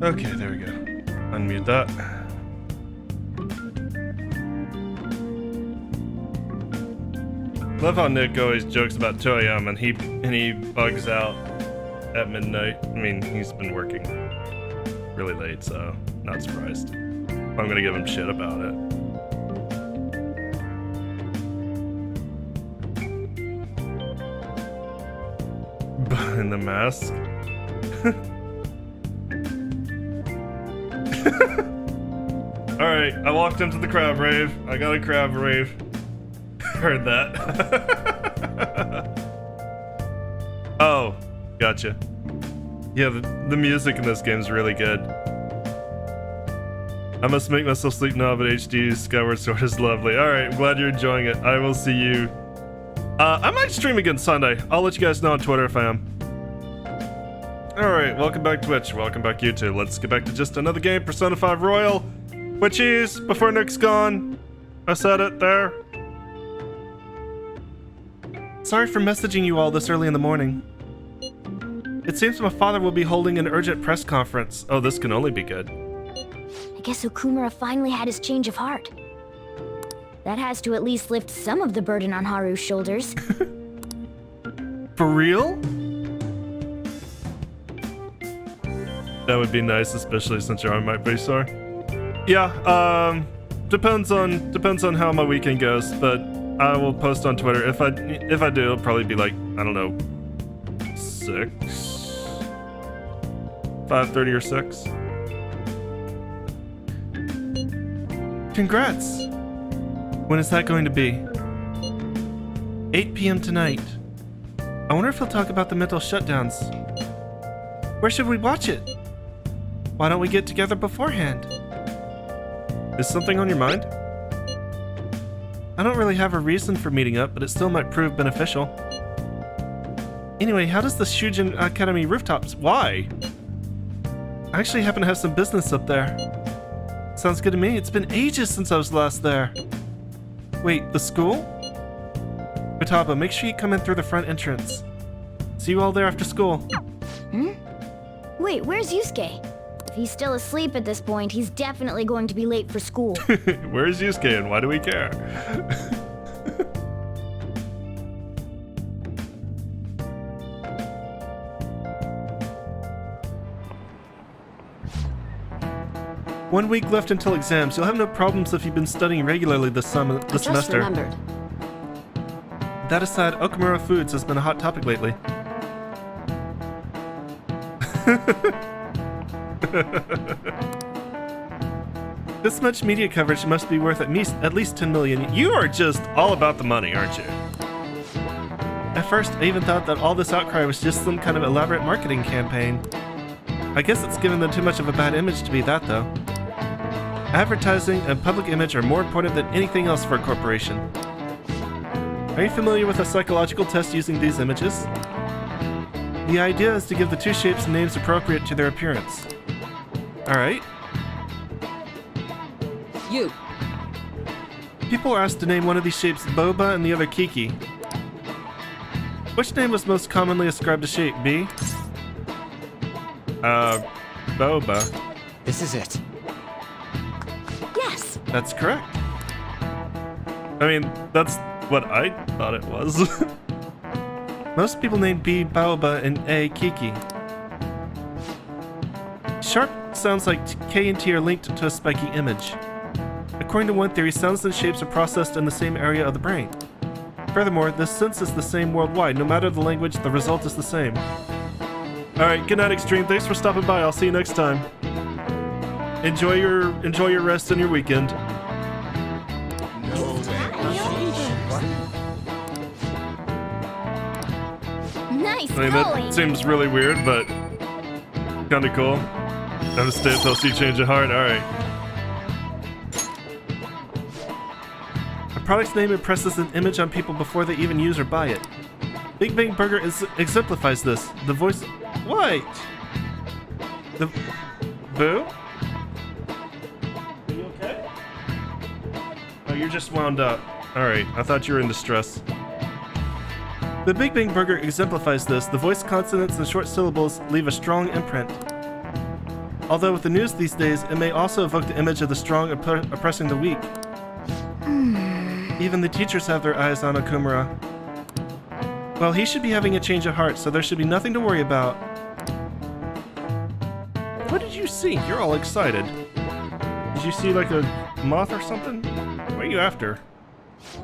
Okay, there we go. Unmute that. Love how Nick always jokes about 2 a.m. and he bugs out at midnight. I mean, he's been working really late, so not surprised. I'm gonna give him shit about it. Behind the mask. Alright, I walked into the crab rave. I got a crab rave. Heard that. Oh, gotcha. Yeah, the music in this game is really good. I must make myself sleep now, but HD Skyward Sword is lovely. Alright, I'm glad you're enjoying it. I will see you. I might stream again Sunday. I'll let you guys know on Twitter if I am. Alright, welcome back Twitch. Welcome back YouTube. Let's get back to just another game. Persona 5 Royal. Witchies, before Nick's gone. I said it there. Sorry for messaging you all this early in the morning. It seems my father will be holding an urgent press conference. Oh, this can only be good. I guess Okumura finally had his change of heart. That has to at least lift some of the burden on Haru's shoulders. For real? That would be nice, especially since your arm might be sore. Yeah, depends on how my weekend goes, but I will post on Twitter. If I do, it'll probably be like, I don't know, 5:30 or 6. Congrats! When is that going to be? 8 p.m. tonight. I wonder if he'll talk about the mental shutdowns. Where should we watch it? Why don't we get together beforehand? Is something on your mind? I don't really have a reason for meeting up, but it still might prove beneficial. Anyway, how does the Shujin Academy rooftops? Why? I actually happen to have some business up there. Sounds good to me. It's been ages since I was last there. Wait, the school? Futaba, make sure you come in through the front entrance. See you all there after school. Hmm? Wait, where's Yusuke? If he's still asleep at this point, he's definitely going to be late for school. Where's Yusuke and why do we care? One week left until exams. You'll have no problems if you've been studying regularly this semester. Just remembered. That aside, Okumura Foods has been a hot topic lately. This much media coverage must be worth at least 10 million. You are just all about the money, aren't you? At first, I even thought that all this outcry was just some kind of elaborate marketing campaign. I guess it's given them too much of a bad image to be that, though. Advertising and public image are more important than anything else for a corporation. Are you familiar with a psychological test using these images? The idea is to give the two shapes names appropriate to their appearance. Alright. You. People are asked to name one of these shapes Boba and the other Kiki. Which name was most commonly ascribed to shape B? Boba. This is it. Yes! That's correct. I mean, that's what I thought it was. Most people name B Baoba and A Kiki. Sharp sounds like K and T are linked to a spiky image. According to one theory, sounds and shapes are processed in the same area of the brain. Furthermore, this sense is the same worldwide. No matter the language, the result is the same. Alright, good night, Extreme. Thanks for stopping by. I'll see you next time. Enjoy your rest and your weekend. Nice I mean, going! that seems really weird, but kinda cool. Have to stay until you change your heart. Alright. A product's name impresses an image on people before they even use or buy it. Big Bang Burger exemplifies this. The voice... What? The... Boo? Are you okay? Oh, you're just wound up. Alright, I thought you were in distress. The Big Bang Burger exemplifies this. The voice consonants and short syllables leave a strong imprint. Although with the news these days, it may also evoke the image of the strong oppressing the weak. Even the teachers have their eyes on Okumura. Well, he should be having a change of heart, so there should be nothing to worry about. What did you see? You're all excited. Did you see like a moth or something? What are you after?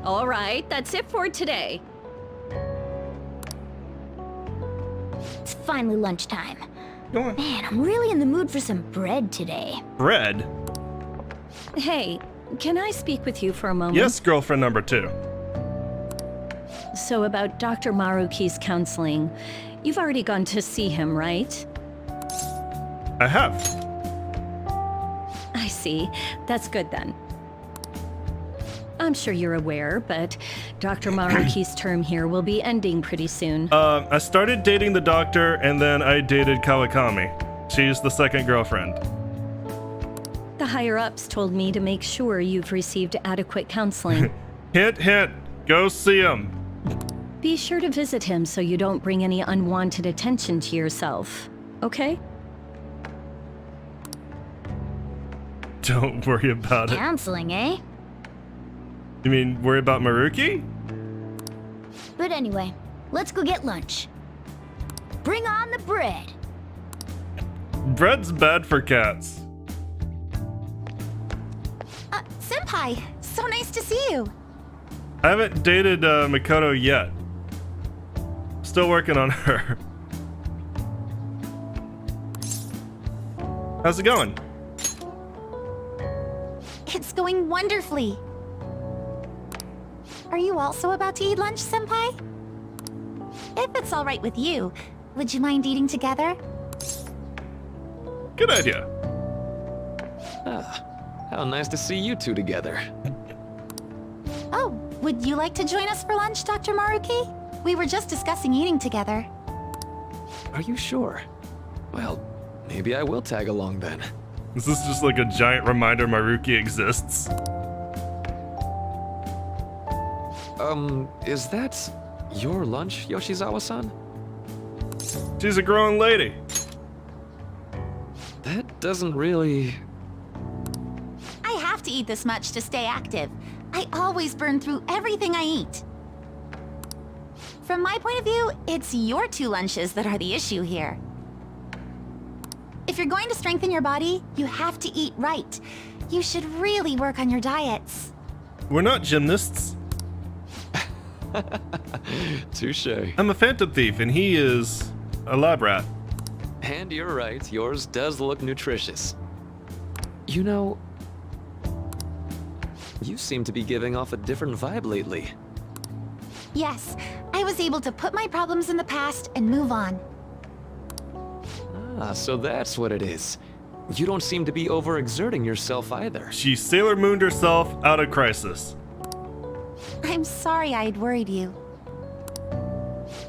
All right, that's it for today. It's finally lunchtime. Go on. Man, I'm really in the mood for some bread today. Bread? Hey, can I speak with you for a moment? Yes, girlfriend number 2. So about Dr. Maruki's counseling, you've already gone to see him, right? I have. I see. That's good then. I'm sure you're aware, but Dr. Maruki's term here will be ending pretty soon. I started dating the doctor, and then I dated Kawakami. She's the second girlfriend. The higher-ups told me to make sure you've received adequate counseling. Hint, hint. Go see him. Be sure to visit him so you don't bring any unwanted attention to yourself, okay? Don't worry about it. Counseling, eh? You mean worry about Maruki? But anyway, let's go get lunch. Bring on the bread. Bread's bad for cats. Senpai, so nice to see you. I haven't dated Makoto yet. Still working on her. How's it going? It's going wonderfully. Are you also about to eat lunch, Senpai? If it's all right with you, would you mind eating together? Good idea. Ah, how nice to see you two together. Oh, would you like to join us for lunch, Dr. Maruki? We were just discussing eating together. Are you sure? Well, maybe I will tag along then. This is just like a giant reminder Maruki exists. Is that your lunch, Yoshizawa-san? She's a grown lady. That doesn't really... I have to eat this much to stay active. I always burn through everything I eat. From my point of view, it's your 2 lunches that are the issue here. If you're going to strengthen your body, you have to eat right. You should really work on your diets. We're not gymnasts. Touché. I'm a phantom thief, and he is a lab rat. And you're right, yours does look nutritious. You know, you seem to be giving off a different vibe lately. Yes, I was able to put my problems in the past and move on. Ah, so that's what it is. You don't seem to be overexerting yourself either. She Sailor Mooned herself out of crisis. I'm sorry I'd worried you.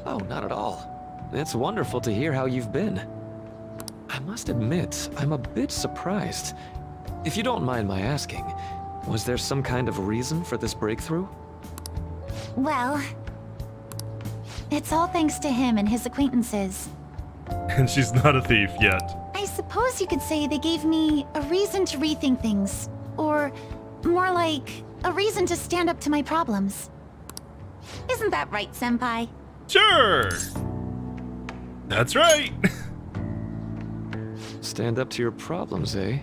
Oh, not at all. It's wonderful to hear how you've been. I must admit, I'm a bit surprised. If you don't mind my asking, was there some kind of reason for this breakthrough? Well, it's all thanks to him and his acquaintances. And she's not a thief yet. I suppose you could say they gave me a reason to rethink things. Or, more like, a reason to stand up to my problems. Isn't that right, Senpai? Sure. That's right. Stand up to your problems, eh?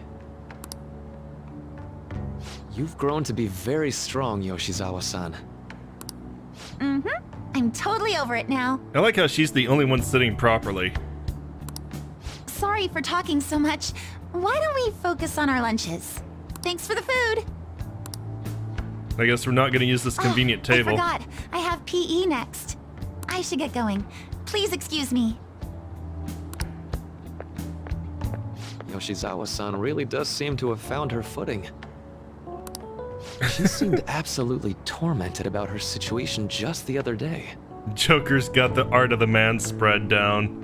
You've grown to be very strong, Yoshizawa-san. Mm-hmm. I'm totally over it now. I like how she's the only one sitting properly. Sorry for talking so much. Why don't we focus on our lunches? Thanks for the food. I guess we're not going to use this convenient table. I forgot. I have PE next. I should get going. Please excuse me. Yoshizawa-san really does seem to have found her footing. She seemed absolutely tormented about her situation just the other day. Joker's got the art of the man spread down.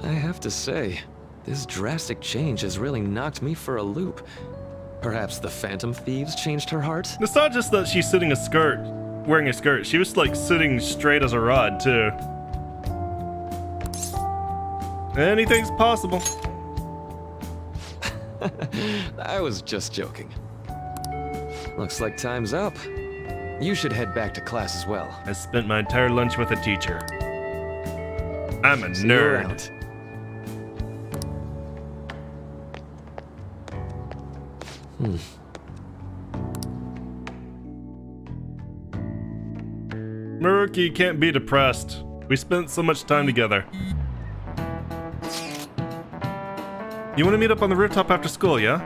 I have to say, this drastic change has really knocked me for a loop. Perhaps the Phantom Thieves changed her heart? It's not just that she's wearing a skirt. She was like sitting straight as a rod, too. Anything's possible. I was just joking. Looks like time's up. You should head back to class as well. I spent my entire lunch with a teacher. I'm a See you nerd. around. Maruki can't be depressed. We spent so much time together. You want to meet up on the rooftop after school, yeah?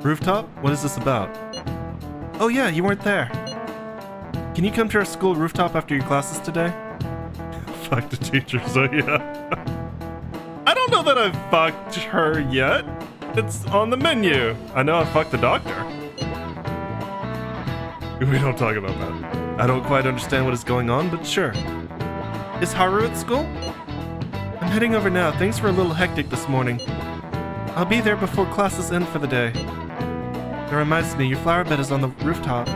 Rooftop? What is this about? Oh yeah, you weren't there. Can you come to our school rooftop after your classes today? Fuck the teacher, so yeah. I don't know that I've fucked her yet. It's on the menu. I know I fucked the doctor. We don't talk about that. I don't quite understand what is going on, but sure. Is Haru at school? I'm heading over now. Things were a little hectic this morning. I'll be there before classes end for the day. That reminds me, your flower bed is on the rooftop.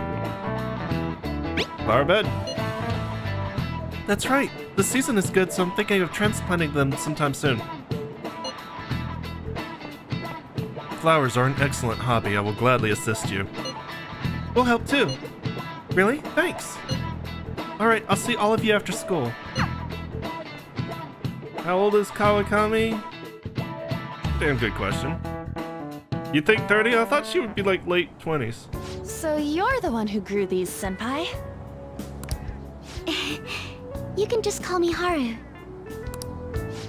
Flower bed? That's right. The season is good, so I'm thinking of transplanting them sometime soon. Flowers are an excellent hobby. I will gladly assist you. We'll help too. Really? Thanks. Alright, I'll see all of you after school. How old is Kawakami? Damn good question. You think 30? I thought she would be like late 20s. So you're the one who grew these, Senpai? You can just call me Haru.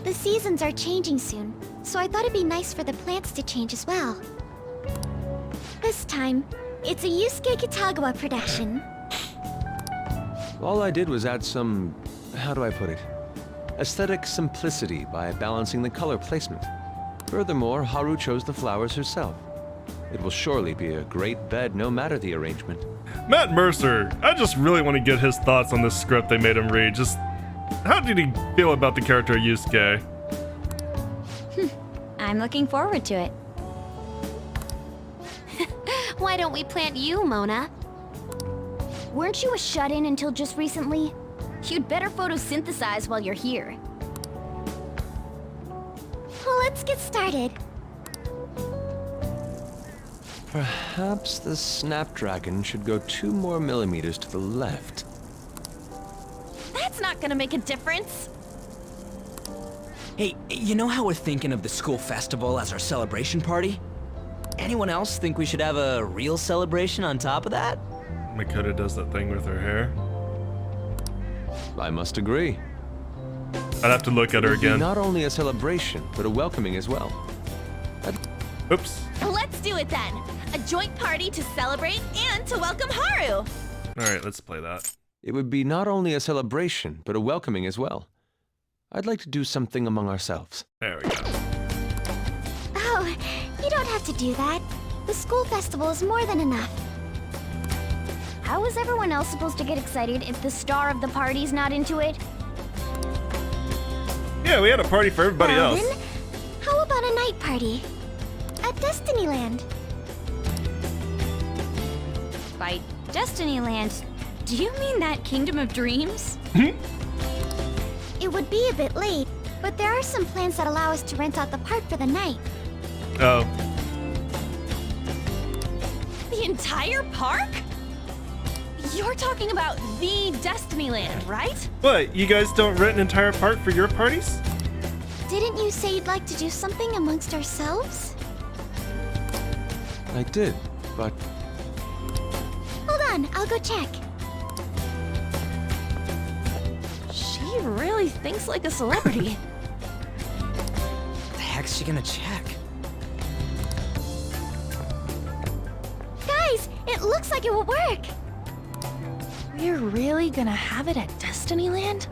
The seasons are changing soon, so I thought it'd be nice for the plants to change as well. This time, it's a Yusuke Kitagawa production. All I did was add some, how do I put it, aesthetic simplicity by balancing the color placement. Furthermore, Haru chose the flowers herself. It will surely be a great bed no matter the arrangement. Matt Mercer, I just really want to get his thoughts on this script they made him read. Just, how did he feel about the character Yusuke? I'm looking forward to it. Why don't we plant you, Mona? Weren't you a shut-in until just recently? You'd better photosynthesize while you're here. Well, let's get started. Perhaps the Snapdragon should go 2 more millimeters to the left. That's not gonna make a difference. Hey, you know how we're thinking of the school festival as our celebration party? Anyone else think we should have a real celebration on top of that? Makoto does that thing with her hair. I must agree. I'd have to look at her again. Not only a celebration, but a welcoming as well. Oops. Let's do it then. A joint party to celebrate and to welcome Haru. Alright, let's play that. It would be not only a celebration, but a welcoming as well. I'd like to do something among ourselves. There we go. Oh, you don't have to do that. The school festival is more than enough. How is everyone else supposed to get excited if the star of the party's not into it? Yeah, we had a party for everybody Well, else. then, how about a night party? At Destinyland. By Destinyland, do you mean that Kingdom of Dreams? It would be a bit late, but there are some plans that allow us to rent out the park for the night. Oh. The entire park? You're talking about the Destinyland, right? What, you guys don't rent an entire park for your parties? Didn't you say you'd like to do something amongst ourselves? I did, but Hold on, I'll go check. She really thinks like a celebrity. The heck's she gonna check? Guys, it looks like it will work. We're really gonna have it at Destinyland?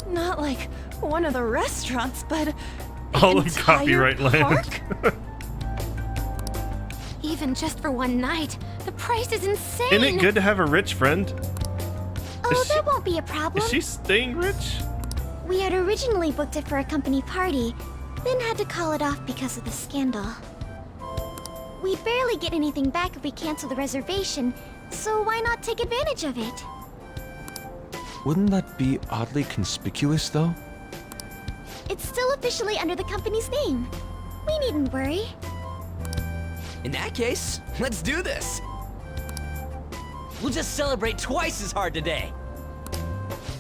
Not like one of the restaurants, but All in entire copyright land. park? Even just for one night, the price is insane. Isn't it good to have a rich friend? Oh, Is she- that won't be a problem. Is she staying rich? We had originally booked it for a company party, then had to call it off because of the scandal. We'd barely get anything back if we cancel the reservation, so why not take advantage of it? wouldn't that be oddly conspicuous though? It's still officially under the company's name. We needn't worry. In that case, let's do this. We'll just celebrate twice as hard today.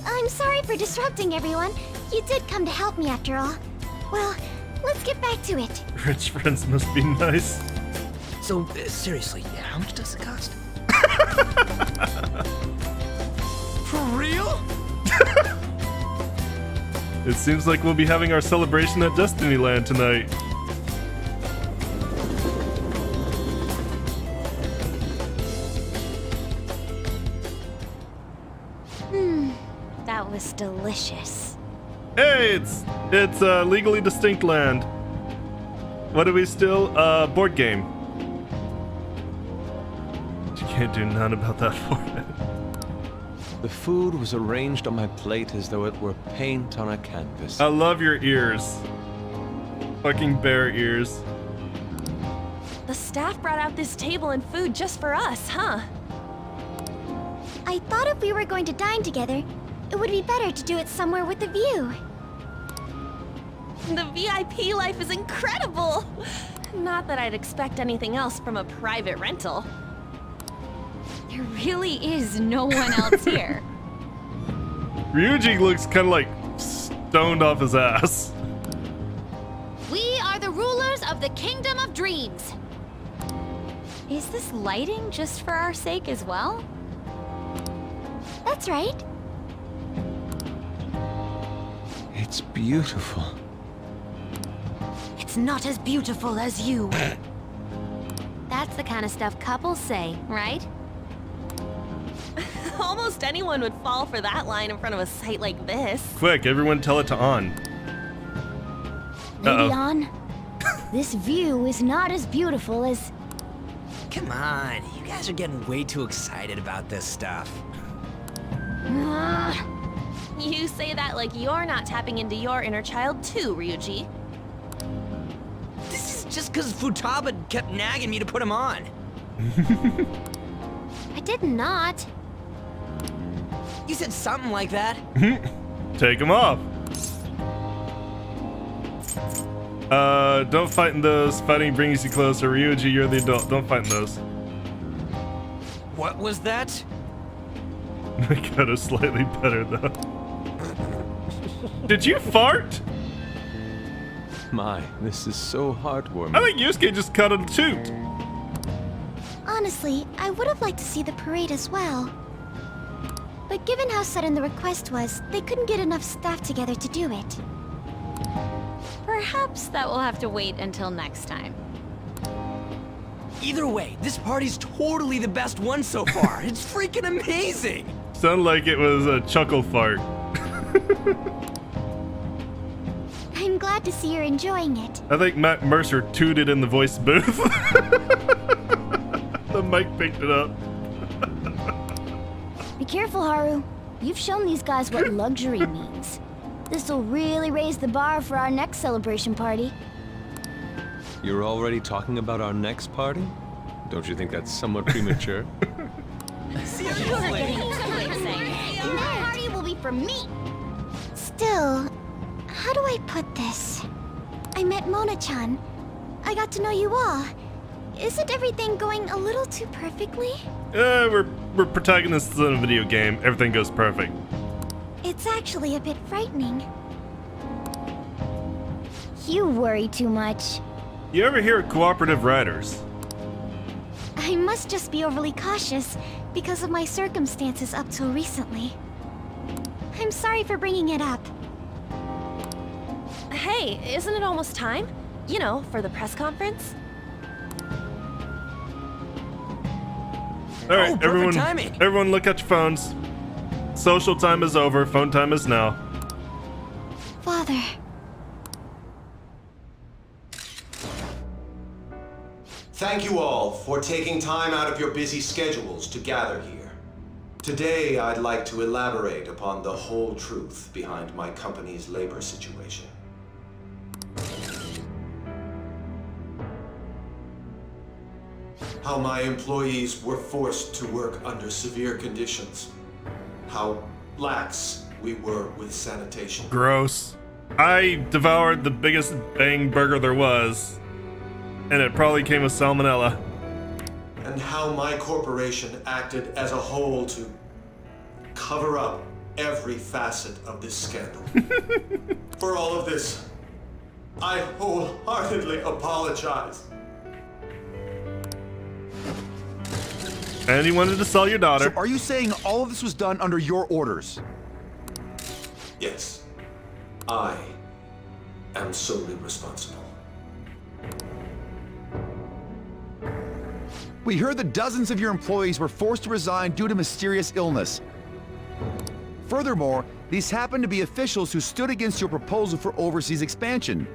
I'm sorry for disrupting everyone. You did come to help me after all. Well, let's get back to it. Rich friends must be nice. So, seriously, how much does it cost? For real? It seems like we'll be having our celebration at Destinyland tonight. That was delicious. Hey, it's legally distinct land. What do we still? Board game. You can't do none about that forehead. The food was arranged on my plate as though it were paint on a canvas. I love your ears. Fucking bear ears. The staff brought out this table and food just for us, huh? I thought if we were going to dine together, it would be better to do it somewhere with a view. The VIP life is incredible! Not that I'd expect anything else from a private rental. There really is no one else here. Ryuji looks kind of like stoned off his ass. We are the rulers of the Kingdom of Dreams. Is this lighting just for our sake as well? That's right. It's beautiful. It's not as beautiful as you. That's the kind of stuff couples say, right? Almost anyone would fall for that line in front of a site like this. Quick, everyone tell it to On. Uh-oh. Lady On, this view is not as beautiful as... Come on, you guys are getting way too excited about this stuff. You say that like you're not tapping into your inner child too, Ryuji. This is just because Futaba kept nagging me to put him on. I did not. You said something like that. Take him off. Don't fight in those. Fighting brings you closer. Ryuji, you're the adult. Don't fight in those. What was that? I got it slightly better though. Did you fart? My, this is so heartwarming. I think Yusuke just cut a toot. Honestly, I would have liked to see the parade as well. But given how sudden the request was, they couldn't get enough staff together to do it. Perhaps that will have to wait until next time. Either way, this party's totally the best one so far. It's freaking amazing. Sounded like it was a chuckle fart. I'm glad to see you're enjoying it. I think Matt Mercer tooted in the voice booth. The mic picked it up. Be careful, Haru. You've shown these guys what luxury means. This'll really raise the bar for our next celebration party. You're already talking about our next party? Don't you think that's somewhat premature? Seriously? And that party will be for me. Still, how do I put this? I met Mona-chan. I got to know you all. Isn't everything going a little too perfectly? We're protagonists in a video game. Everything goes perfect. It's actually a bit frightening. You worry too much. You ever hear of cooperative writers? I must just be overly cautious because of my circumstances up till recently. I'm sorry for bringing it up. Hey, isn't it almost time? You know, for the press conference? All right, perfect everyone. timing. Everyone, look at your phones. Social time is over. Phone time is now. Father. Thank you all for taking time out of your busy schedules to gather here. Today, I'd like to elaborate upon the whole truth behind my company's labor situation. How my employees were forced to work under severe conditions. How lax we were with sanitation. Gross. I devoured the biggest bang burger there was, and it probably came with salmonella. And how my corporation acted as a whole to cover up every facet of this scandal. For all of this, I wholeheartedly apologize. And you wanted to sell your daughter. So are you saying all of this was done under your orders? Yes, I am solely responsible. We heard that dozens of your employees were forced to resign due to mysterious illness. Furthermore, these happened to be officials who stood against your proposal for overseas expansion.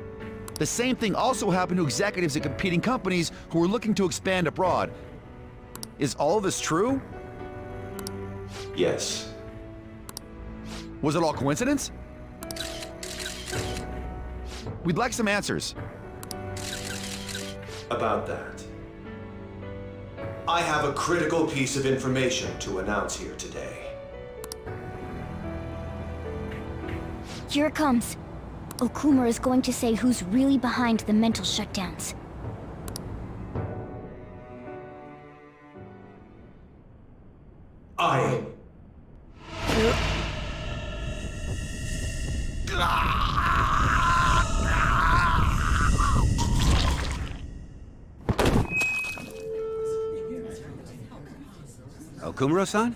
The same thing also happened to executives at competing companies who were looking to expand abroad. Is all of this true? Yes. Was it all coincidence? We'd like some answers. About that, I have a critical piece of information to announce here today. Here it comes. Okumura is going to say who's really behind the mental shutdowns. I... Okumura-san?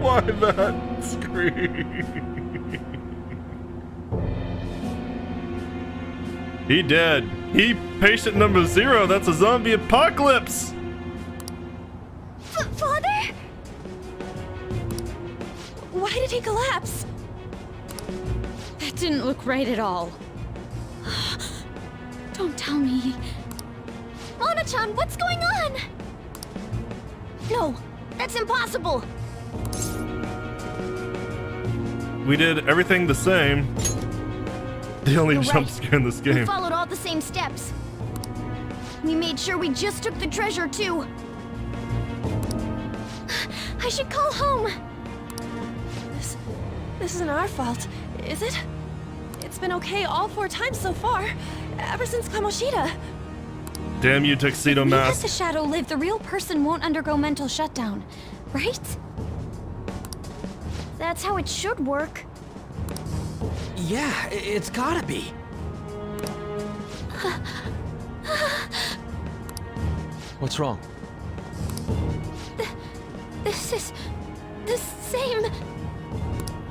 Why that scream? He dead. He patient number 0. That's a zombie apocalypse. Father? Why did he collapse? That didn't look right at all. Don't tell me. Mona-chan, what's going on? No, that's impossible. We did everything the same. The only You're jump right. scare in this We game. followed all the same steps. We made sure we just took the treasure, too. I should call home. This isn't our fault, is it? It's been okay all 4 times so far, ever since Kamoshida. Damn you, tuxedo We let mask. the shadow live, the real person won't undergo mental shutdown, right? That's how it should work. Yeah, it's gotta be. What's wrong? This is the same.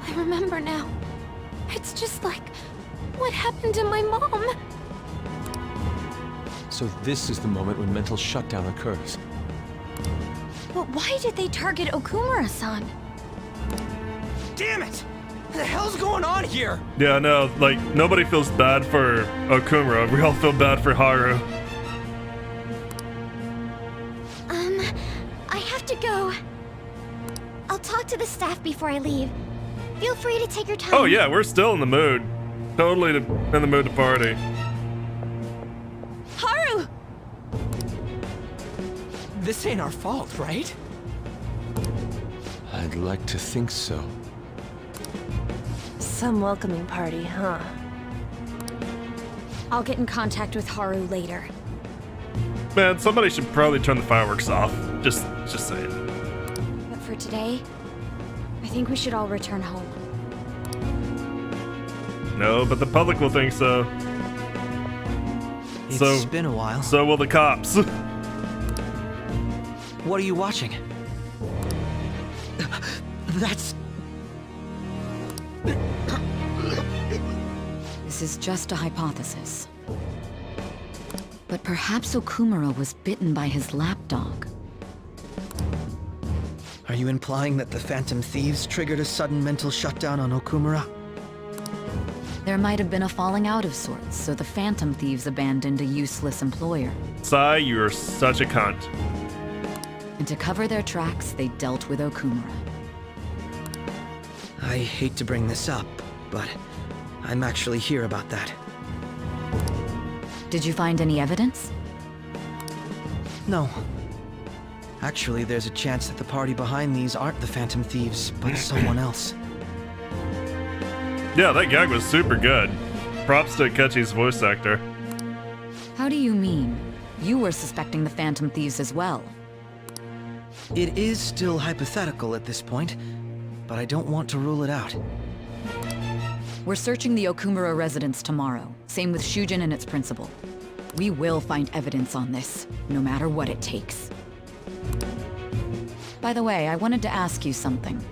I remember now. It's just like what happened to my mom. So this is the moment when mental shutdown occurs. But why did they target Okumura-san? Damn it! What the hell's going on here? Yeah, no, like, nobody feels bad for Okumura. We all feel bad for Haru. I have to go. I'll talk to the staff before I leave. Feel free to take your time. Oh yeah, we're still in the mood. Totally in the mood to party. Haru! This ain't our fault, right? I'd like to think so. Some welcoming party, huh? I'll get in contact with Haru later. Man, somebody should probably turn the fireworks off. Just saying. But for today, I think we should all return home. No, but the public will think so. It's been a while. So will the cops. What are you watching? That's... This is just a hypothesis. But perhaps Okumura was bitten by his lapdog. Are you implying that the Phantom Thieves triggered a sudden mental shutdown on Okumura? There might have been a falling out of sorts, so the Phantom Thieves abandoned a useless employer. Sai, you're such a cunt. And to cover their tracks, they dealt with Okumura. I hate to bring this up, but I'm actually here about that. Did you find any evidence? No. Actually, there's a chance that the party behind these aren't the Phantom Thieves, but someone else. Yeah, that gag was super good. Props to Ketchy's voice actor. How do you mean? You were suspecting the Phantom Thieves as well. It is still hypothetical at this point, but I don't want to rule it out. We're searching the Okumura residence tomorrow. Same with Shujin and its principal. We will find evidence on this, no matter what it takes. By the way, I wanted to ask you something.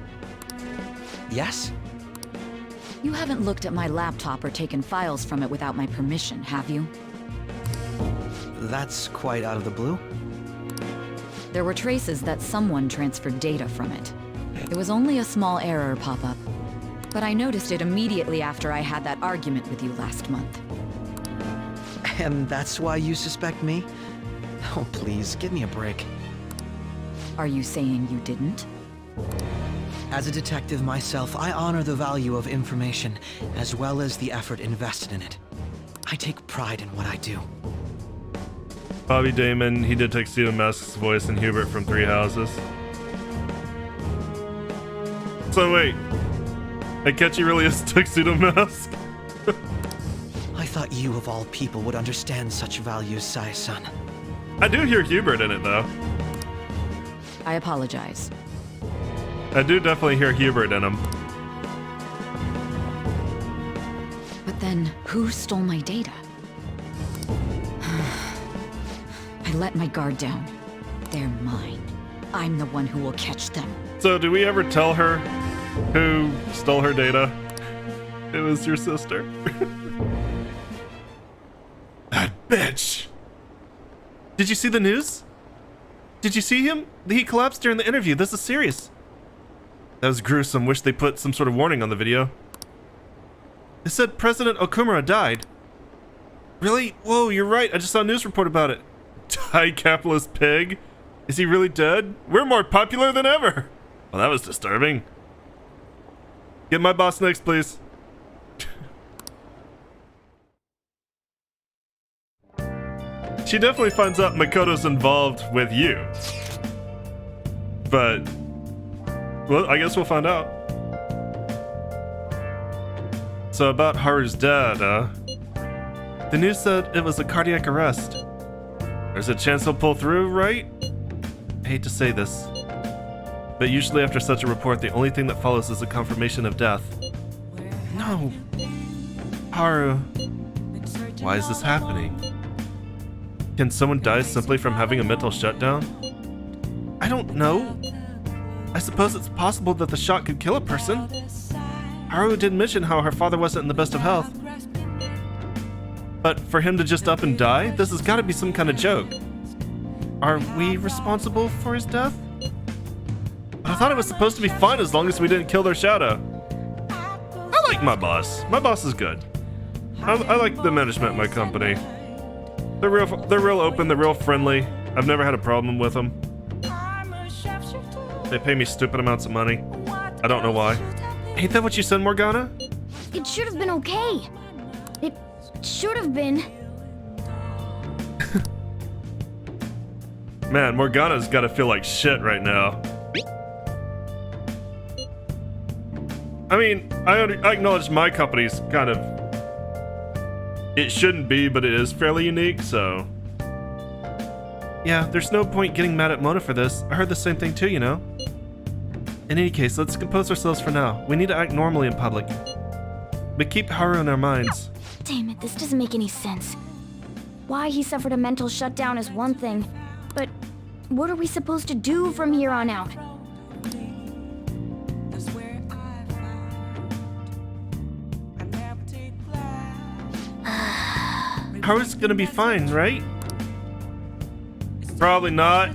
Yes? You haven't looked at my laptop or taken files from it without my permission, have you? That's quite out of the blue. There were traces that someone transferred data from it. It was only a small error pop-up, but I noticed it immediately after I had that argument with you last month. And that's why you suspect me? Oh, please, give me a break. Are you saying you didn't? As a detective myself, I honor the value of information, as well as the effort invested in it. I take pride in what I do. Bobby Damon, he did Tuxedo Mask's voice in Hubert from Three Houses. So wait, Akechi really is Tuxedo Mask? I thought you of all people would understand such values, Sai-san. I do hear Hubert in it though. I apologize. I do definitely hear Hubert in him. But then, who stole my data? I let my guard down. They're mine. I'm the one who will catch them. So do we ever tell her who stole her data? It was your sister. That bitch! Did you see the news? Did you see him? He collapsed during the interview. This is serious. That was gruesome. Wish they put some sort of warning on the video. It said President Okumura died. Really? Whoa, you're right. I just saw a news report about it. Die, capitalist pig. Is he really dead? We're more popular than ever. Well, that was disturbing. Get my boss next, please. She definitely finds out Makoto's involved with you. But, well, I guess we'll find out. So about Haru's dad, the news said it was a cardiac arrest. There's a chance he'll pull through, right? I hate to say this, but usually after such a report, the only thing that follows is a confirmation of death. No. Haru. Why is this happening? Can someone die simply from having a mental shutdown? I don't know. I suppose it's possible that the shot could kill a person. Haru did mention how her father wasn't in the best of health. But for him to just up and die, this has got to be some kind of joke. Are we responsible for his death? But I thought it was supposed to be fine as long as we didn't kill their shadow. I like my boss. My boss is good. I like the management of my company. They're real open, they're real friendly. I've never had a problem with them. They pay me stupid amounts of money. I don't know why. Ain't that what you said, Morgana? It should have been okay. It should have been. Man, Morgana's gotta feel like shit right now. I mean, I acknowledge my company's kind of... It shouldn't be, but it is fairly unique, so... Yeah, there's no point getting mad at Mona for this. I heard the same thing too, you know? In any case, let's compose ourselves for now. We need to act normally in public. But keep Haru in our minds. Damn it, this doesn't make any sense. Why he suffered a mental shutdown is one thing, but what are we supposed to do from here on out? Haru's gonna be fine, right? Probably not.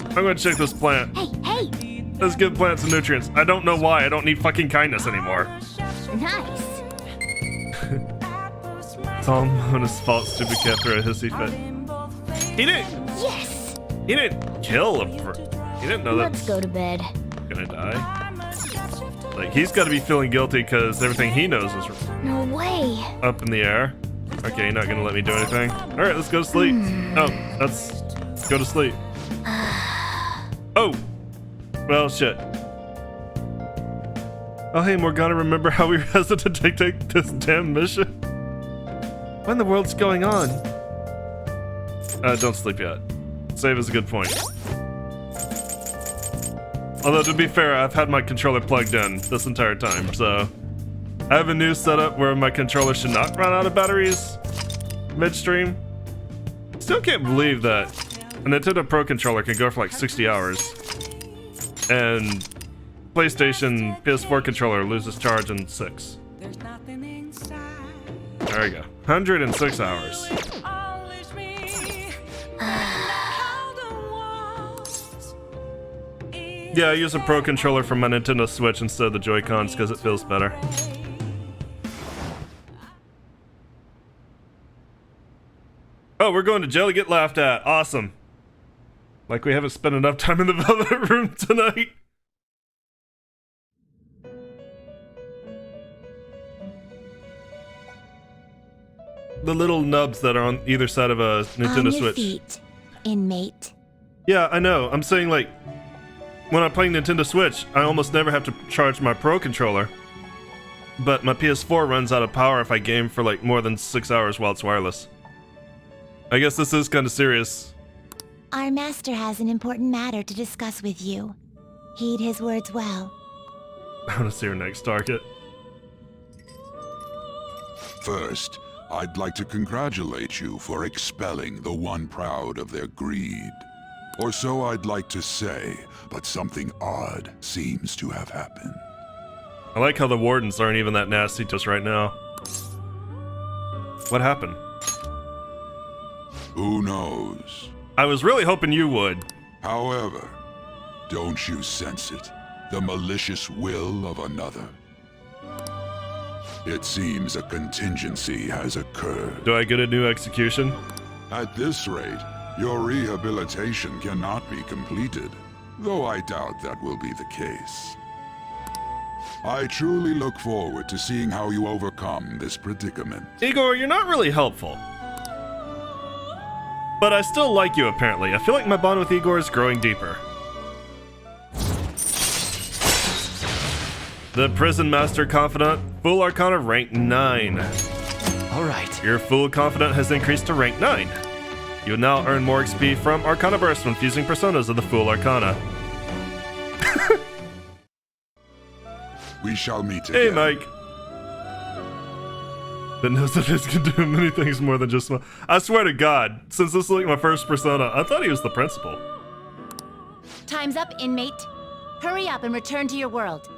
I'm gonna check this plant. Hey! Let's give plants some nutrients. I don't know why. I don't need fucking kindness anymore. Nice! It's all Mona's fault, stupid cat threw a hissy fit. He didn't. Yes! He didn't kill him. He didn't know Let's that's go to bed. gonna die. Like, he's got to be feeling guilty because everything he knows is No way. up in the air. Okay, you're not gonna let me do anything. Alright, let's go to sleep. Oh, let's go to sleep. Oh! Well, shit. Oh, hey, Morgana, remember how we were hesitant to take this damn mission? What in the world's going on? Don't sleep yet. Save is a good point. Although, to be fair, I've had my controller plugged in this entire time, so... I have a new setup where my controller should not run out of batteries midstream. Still can't believe that a Nintendo Pro controller can go for like 60 hours. And PlayStation PS4 controller loses charge in 6. There we go. 106 hours. Yeah, I use a Pro controller from my Nintendo Switch instead of the Joy-Cons because it feels better. Oh, we're going to jail to get laughed at. Awesome. Like we haven't spent enough time in the Velvet Room tonight. The little nubs that are on either side of a Nintendo On your Switch. feet, inmate. Yeah, I know. I'm saying, like, when I'm playing Nintendo Switch, I almost never have to charge my Pro controller. But my PS4 runs out of power if I game for, like, more than 6 hours while it's wireless. I guess this is kind of serious. Our master has an important matter to discuss with you. Heed his words well. I want to see her next target. First, I'd like to congratulate you for expelling the one proud of their greed. Or so I'd like to say, but something odd seems to have happened. I like how the wardens aren't even that nasty just right now. What happened? Who knows? I was really hoping you would. However, don't you sense it? The malicious will of another? It seems a contingency has occurred. Do I get a new execution? At this rate, your rehabilitation cannot be completed, though I doubt that will be the case. I truly look forward to seeing how you overcome this predicament. Igor, you're not really helpful. But I still like you, apparently. I feel like my bond with Igor is growing deeper. The Prison Master Confidant, Full Arcana rank 9. Alright. Your Full Confidant has increased to rank 9. You will now earn more XP from Arcana Burst when fusing personas of the Full Arcana. We shall meet again. Hey, Mike. That knows that this can do many things more than just smile. I swear to God, since this is like my first persona, I thought he was the principal. Time's up, inmate. Hurry up and return to your world.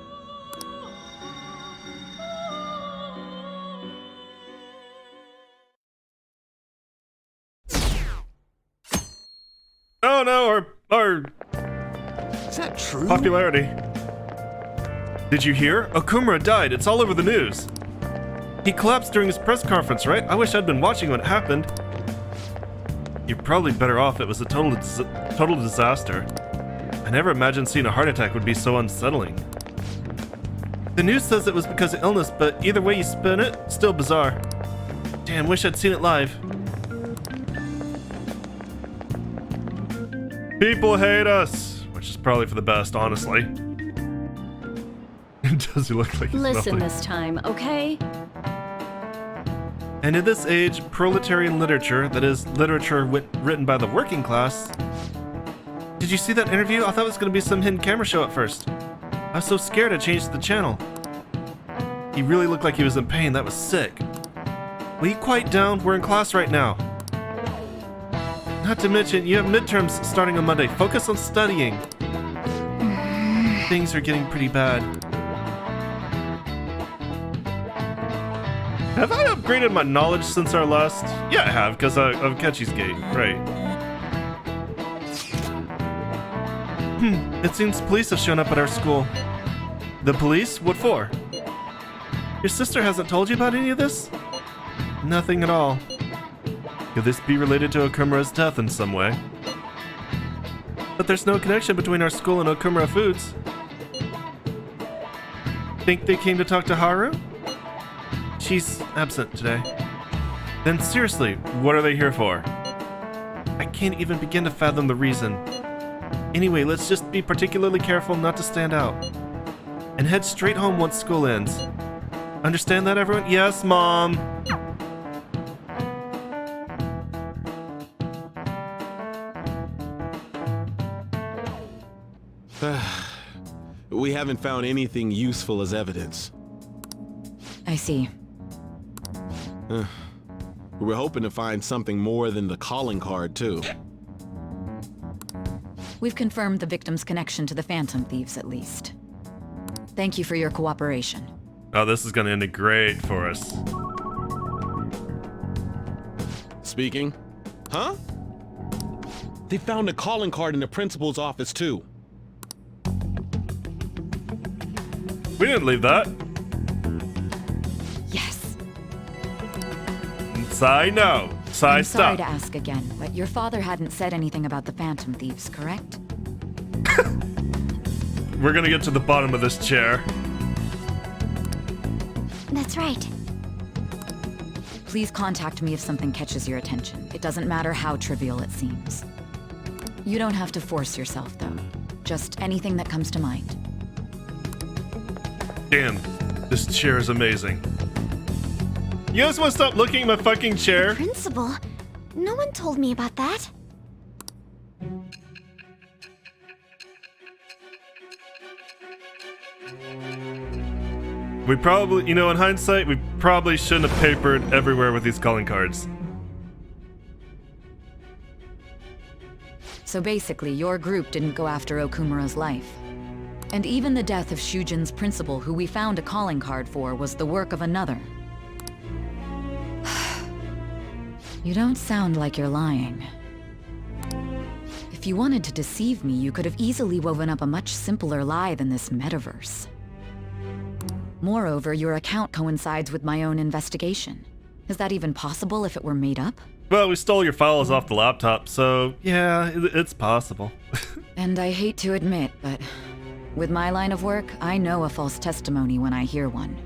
Oh no, our Is that true? popularity. Did you hear? Okumura died. It's all over the news. He collapsed during his press conference, right? I wish I'd been watching when it happened. You're probably better off. It was a total disaster. I never imagined seeing a heart attack would be so unsettling. The news says it was because of illness, but either way you spin it, still bizarre. Damn, wish I'd seen it live. People hate us, which is probably for the best, honestly. Does he look like he's Listen melting? this time, okay? And in this age, proletarian literature, that is, literature written by the working class... Did you see that interview? I thought it was going to be some hidden camera show at first. I was so scared I changed the channel. He really looked like he was in pain. That was sick. Will you quiet down? We're in class right now. Not to mention, you have midterms starting on Monday. Focus on studying. Things are getting pretty bad. Have I upgraded my knowledge since our last? Yeah, I have, because of Ketchy's Gate, right. It seems police have shown up at our school. The police? What for? Your sister hasn't told you about any of this? Nothing at all. Could this be related to Okumura's death in some way? But there's no connection between our school and Okumura Foods. Think they came to talk to Haru? She's absent today. Then seriously, what are they here for? I can't even begin to fathom the reason. Anyway, let's just be particularly careful not to stand out. And head straight home once school ends. Understand that, everyone? Yes, Mom! We haven't found anything useful as evidence. I see. We were hoping to find something more than the calling card, too. We've confirmed the victim's connection to the Phantom Thieves, at least. Thank you for your cooperation. Oh, this is gonna end great for us. Speaking. Huh? They found a calling card in the principal's office, too. We didn't leave that. Yes. Sai, no. Sai, I'm sorry stop. to ask again, but your father hadn't said anything about the Phantom Thieves, correct? We're gonna get to the bottom of this chair. That's right. Please contact me if something catches your attention. It doesn't matter how trivial it seems. You don't have to force yourself, though. Just anything that comes to mind. Damn, this chair is amazing. You guys wanna stop looking at my fucking chair? Principal? No one told me about that. We probably, you know, in hindsight, we probably shouldn't have papered everywhere with these calling cards. So basically, your group didn't go after Okumura's life. And even the death of Shujin's principal, who we found a calling card for, was the work of another. You don't sound like you're lying. If you wanted to deceive me, you could have easily woven up a much simpler lie than this metaverse. Moreover, your account coincides with my own investigation. Is that even possible if it were made up? Well, we stole your files off the laptop, so yeah, it's possible. And I hate to admit, but with my line of work, I know a false testimony when I hear one.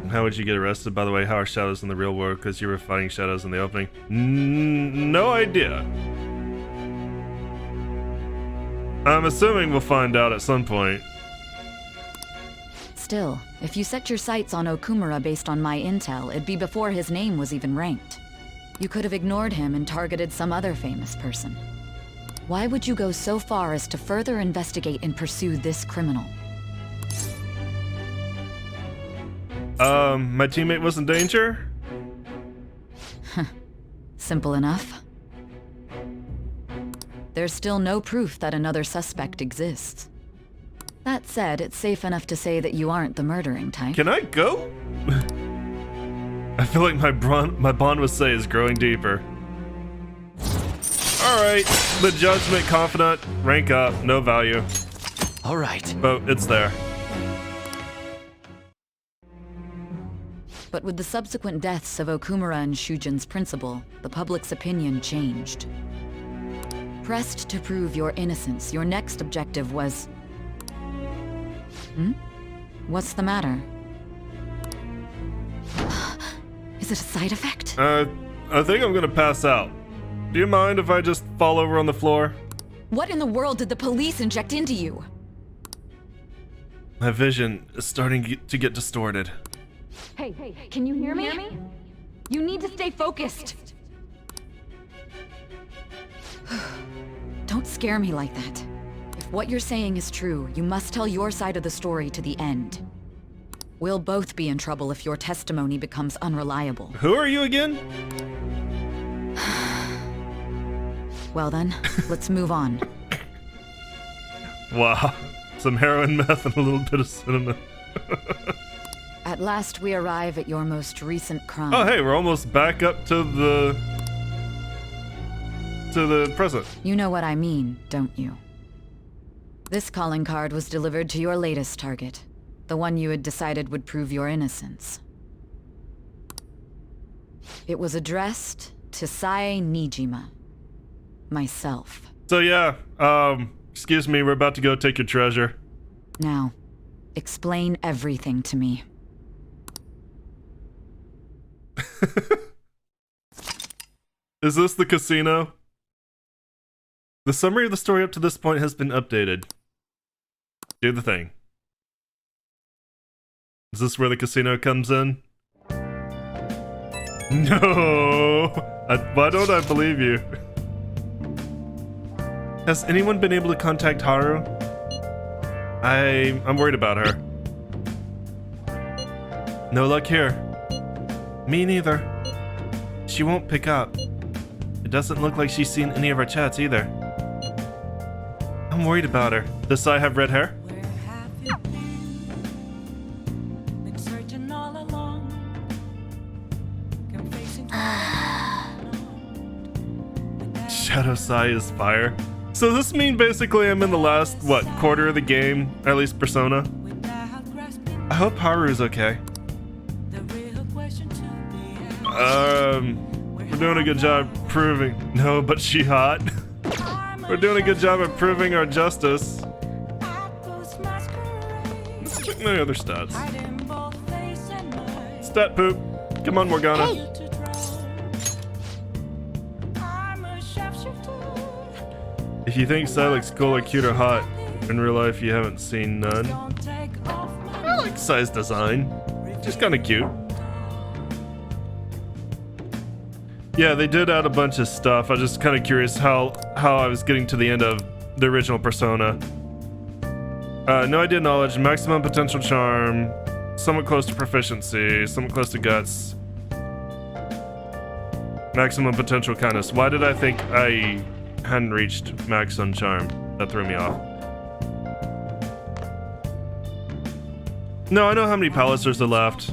How would you get arrested, by the way? How are shadows in the real world? Because you were fighting shadows in the opening? No idea. I'm assuming we'll find out at some point. Still, if you set your sights on Okumura based on my intel, it'd be before his name was even ranked. You could have ignored him and targeted some other famous person. Why would you go so far as to further investigate and pursue this criminal? My teammate was in danger? Simple enough. There's still no proof that another suspect exists. That said, it's safe enough to say that you aren't the murdering type. Can I go? I feel like my bond with Sei is growing deeper. Alright, the Judgment Confidant, rank up, no value. Alright. But it's there. But with the subsequent deaths of Okumura and Shujin's principal, the public's opinion changed. Pressed to prove your innocence, your next objective was... What's the matter? Is it a side effect? I think I'm gonna pass out. Do you mind if I just fall over on the floor? What in the world did the police inject into you? My vision is starting to get distorted. Hey, can you hear me? You need to stay focused. Don't scare me like that. If what you're saying is true, you must tell your side of the story to the end. We'll both be in trouble if your testimony becomes unreliable. Who are you again? Well then, let's move on. Wow. Some heroin, meth, and a little bit of cinnamon. At last we arrive at your most recent crime. Oh hey, we're almost back up to the present. You know what I mean, don't you? This calling card was delivered to your latest target. The one you had decided would prove your innocence. It was addressed to Sae Nijima. Myself. So yeah, excuse me, we're about to go take your treasure. Now, Explain everything to me. Is this the casino? The summary of the story up to this point has been updated. Do the thing. Is this where the casino comes in? No! Why don't I believe you? Has anyone been able to contact Haru? I'm worried about her. No luck here. Me neither. She won't pick up. It doesn't look like she's seen any of our chats either. I'm worried about her. Does Sai have red hair? Shadow Sai is fire. So does this mean basically I'm in the last, what, quarter of the game? At least Persona? I hope Haru's okay. We're doing a good job proving... No, but she hot. We're doing a good job of proving our justice. Let's check my other stats. Stat poop. Come on, Morgana. Hey. If you think Sai looks cool or cute or hot, in real life you haven't seen none. I like Sai's design. Just kinda cute. Yeah, they did add a bunch of stuff. I was just kind of curious how I was getting to the end of the original Persona. No idea knowledge, maximum potential charm, somewhat close to proficiency, somewhat close to guts. Maximum potential kindness. Why did I think I hadn't reached max on charm? That threw me off. No, I know how many Pallisers are left.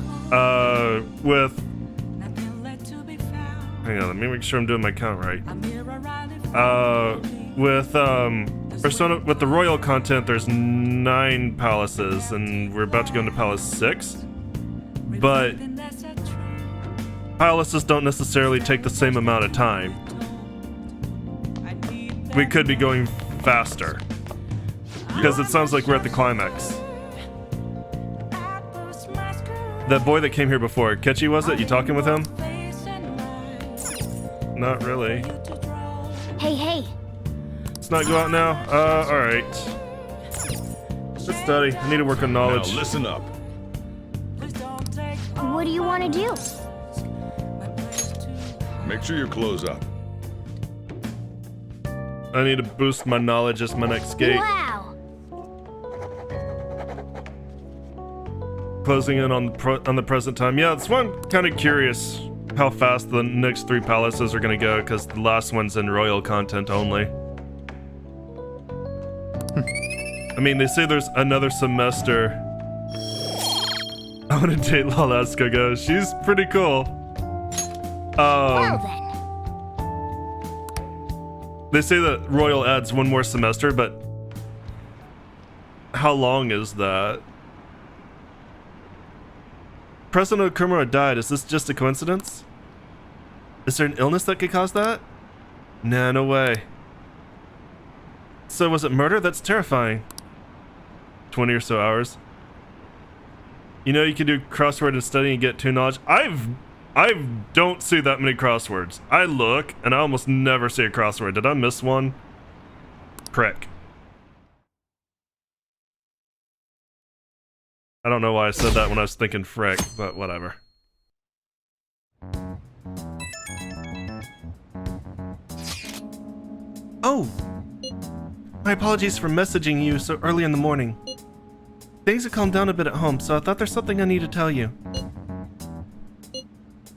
Hang on, let me make sure I'm doing my count right. With Persona, with the royal content, there's 9 palaces, and we're about to go into Palace 6. But palaces don't necessarily take the same amount of time. We could be going faster, because it sounds like we're at the climax. That boy that came here before, Ketchy, was it? You talking with him? Not really. Hey. Let's not go out now. Alright. Let's study. I need to work on knowledge. Now listen up. What do you want to do? Make sure your clothes up. I need to boost my knowledge as my next gate. Wow. Closing in on the present time. Yeah, that's why I'm kind of curious how fast the next 3 palaces are gonna go, because the last one's in royal content only. I mean, they say there's another semester. I want to date Lalaska Go. She's pretty cool. Well then. They say that royal adds 1 more semester, but how long is that? President Okumura died. Is this just a coincidence? Is there an illness that could cause that? Nah, no way. So was it murder? That's terrifying. 20 or so hours. You know you can do crossword and study and get 2 knowledge. I don't see that many crosswords. I look and I almost never see a crossword. Did I miss one? Prick. I don't know why I said that when I was thinking frick, but whatever. Oh! My apologies for messaging you so early in the morning. Things have calmed down a bit at home, so I thought there's something I need to tell you.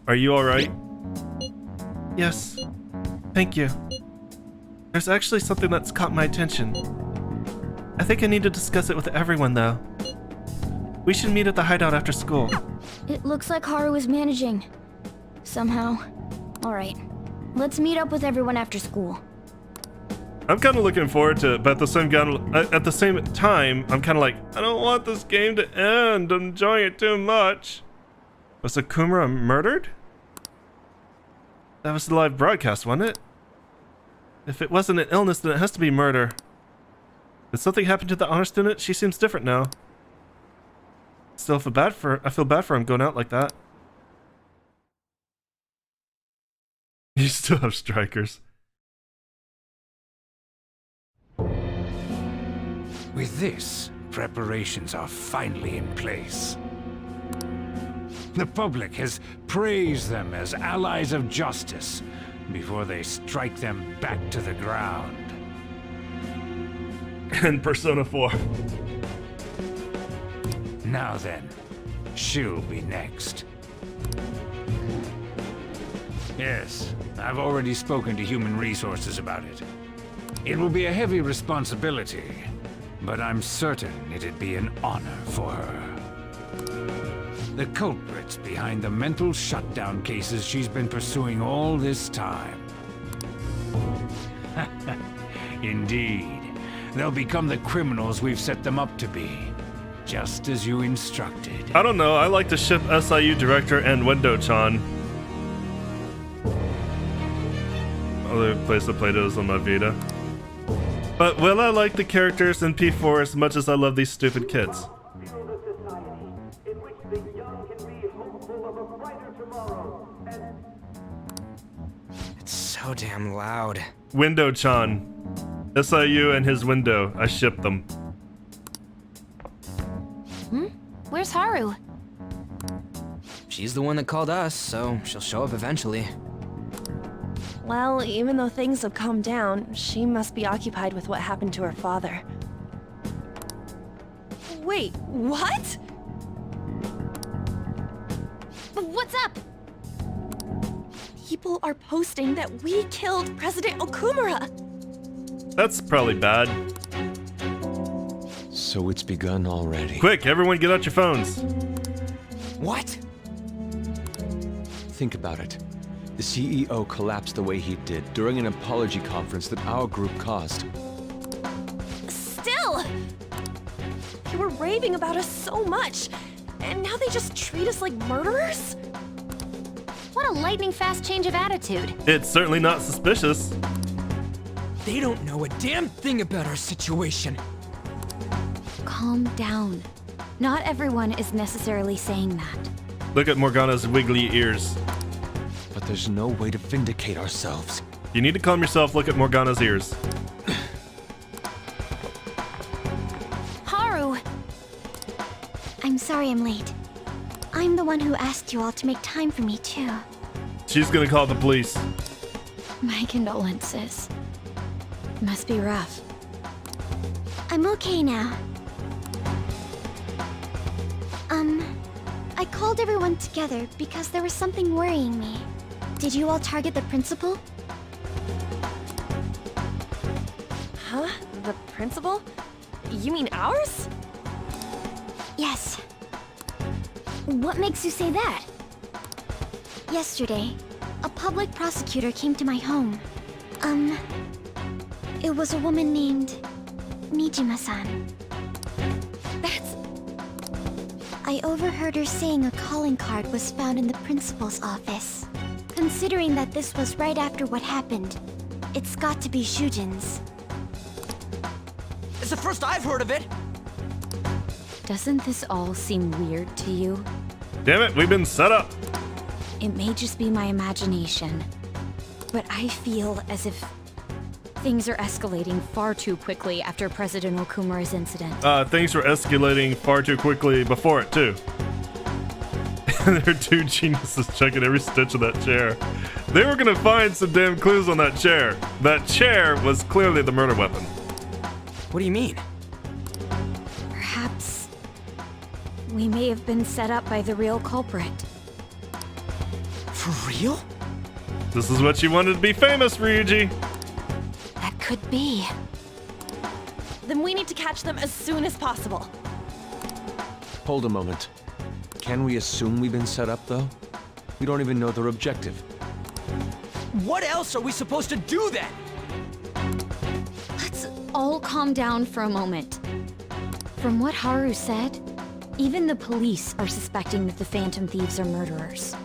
Are you alright? Yes. Thank you. There's actually something that's caught my attention. I think I need to discuss it with everyone, though. We should meet at the hideout after school. It looks like Haru is managing. Somehow. Alright. Let's meet up with everyone after school. I'm kind of looking forward to it, but at the same time, I'm kind of like, I don't want this game to end. I'm enjoying it too much. Was Okumura murdered? That was the live broadcast, wasn't it? If it wasn't an illness, then it has to be murder. Did something happen to the honor student? She seems different now. Still feel bad for him going out like that. You still have strikers. With this, preparations are finally in place. The public has praised them as allies of justice before they strike them back to the ground. And Persona 4. Now then, she'll be next. Yes, I've already spoken to Human Resources about it. It will be a heavy responsibility, but I'm certain it'd be an honor for her. The culprits behind the mental shutdown cases she's been pursuing all this time. Indeed, they'll become the criminals we've set them up to be, just as you instructed. I don't know, I like to ship SIU director and Window-chan. Other place to play those on my Vita. But will I like the characters in P4 as much as I love these stupid kids? It's so damn loud. Window-chan. SIU and his window. I ship them. Where's Haru? She's the one that called us, so she'll show up eventually. Well, even though things have calmed down, she must be occupied with what happened to her father. Wait, what? What's up? People are posting that we killed President Okumura. That's probably bad. So it's begun already. Quick, everyone get out your phones. What? Think about it. The CEO collapsed the way he did during an apology conference that our group caused. Still! They were raving about us so much, and now they just treat us like murderers? What a lightning-fast change of attitude. It's certainly not suspicious. They don't know a damn thing about our situation. Calm down. Not everyone is necessarily saying that. Look at Morgana's wiggly ears. But there's no way to vindicate ourselves. You need to calm yourself, look at Morgana's ears. Haru! I'm sorry I'm late. I'm the one who asked you all to make time for me, too. She's gonna call the police. My condolences. Must be rough. I'm okay now. I called everyone together because there was something worrying me. Did you all target the principal? Huh? The principal? You mean ours? Yes. What makes you say that? Yesterday, a public prosecutor came to my home. It was a woman named Nijima-san. I overheard her saying a calling card was found in the principal's office. Considering that this was right after what happened, it's got to be Shujin's. It's the first I've heard of it. Doesn't this all seem weird to you? Damn it, we've been set up. It may just be my imagination, but I feel as if things are escalating far too quickly after President Okumura's incident. Things were escalating far too quickly before it, too. There are two geniuses checking every stitch of that chair. They were gonna find some damn clues on that chair. That chair was clearly the murder weapon. What do you mean? Perhaps we may have been set up by the real culprit. For real? This is what you wanted to be famous, Ryuji. That could be. Then we need to catch them as soon as possible. Hold a moment. Can we assume we've been set up, though? We don't even know their objective. What else are we supposed to do then? Let's all calm down for a moment. From what Haru said, even the police are suspecting that the Phantom Thieves are murderers.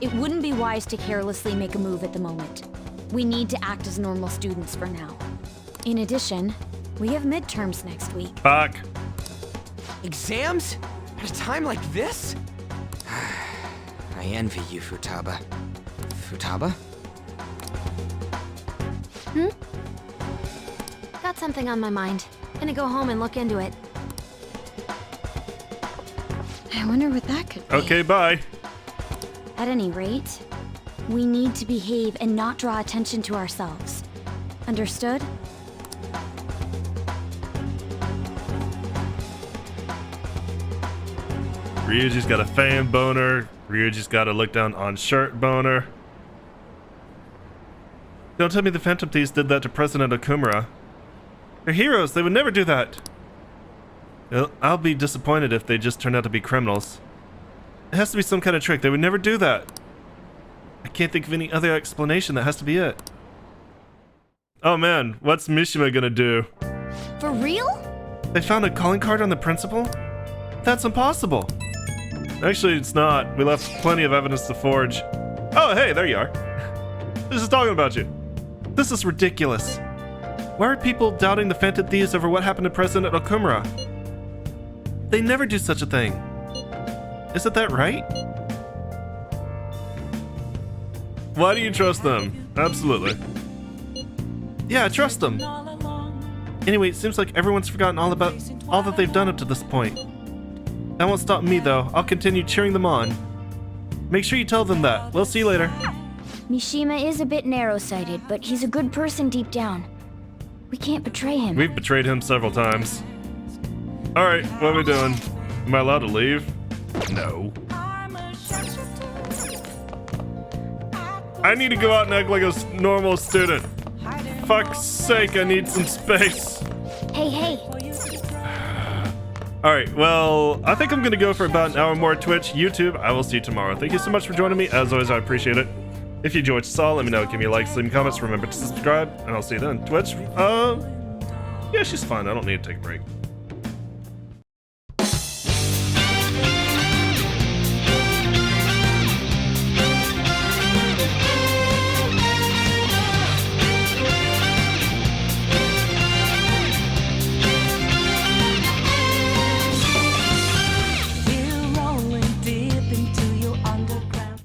It wouldn't be wise to carelessly make a move at the moment. We need to act as normal students for now. In addition, we have midterms next week. Fuck. Exams? At a time like this? I envy you, Futaba. Futaba? Got something on my mind. Gonna go home and look into it. I wonder what that could be. Okay, bye. At any rate, we need to behave and not draw attention to ourselves. Understood? Ryuji's got a fan boner. Ryuji's got a look down on shirt boner. Don't tell me the Phantom Thieves did that to President Okumura. They're heroes. They would never do that. Well, I'll be disappointed if they just turn out to be criminals. It has to be some kind of trick. They would never do that. I can't think of any other explanation. That has to be it. Oh man, what's Mishima gonna do? For real? They found a calling card on the principal? That's impossible. Actually, it's not. We left plenty of evidence to forge. Oh, hey, there you are. This is talking about you. This is ridiculous. Why are people doubting the Phantom Thieves over what happened to President Okumura? They never do such a thing. Isn't that right? Why do you trust them? Absolutely. Yeah, I trust them. Anyway, it seems like everyone's forgotten all about all that they've done up to this point. That won't stop me, though. I'll continue cheering them on. Make sure you tell them that. We'll see you later. Mishima is a bit narrow-sighted, but he's a good person deep down. We can't betray him. We've betrayed him several times. Alright, what are we doing? Am I allowed to leave? No. I need to go out and act like a normal student. Fuck's sake, I need some space. Hey. Alright, well, I think I'm gonna go for about an hour more Twitch, YouTube. I will see you tomorrow. Thank you so much for joining me. As always, I appreciate it. If you enjoyed what you saw, let me know. Give me a like, leave me comments. Remember to subscribe, and I'll see you then. Twitch, yeah, she's fine. I don't need to take a break.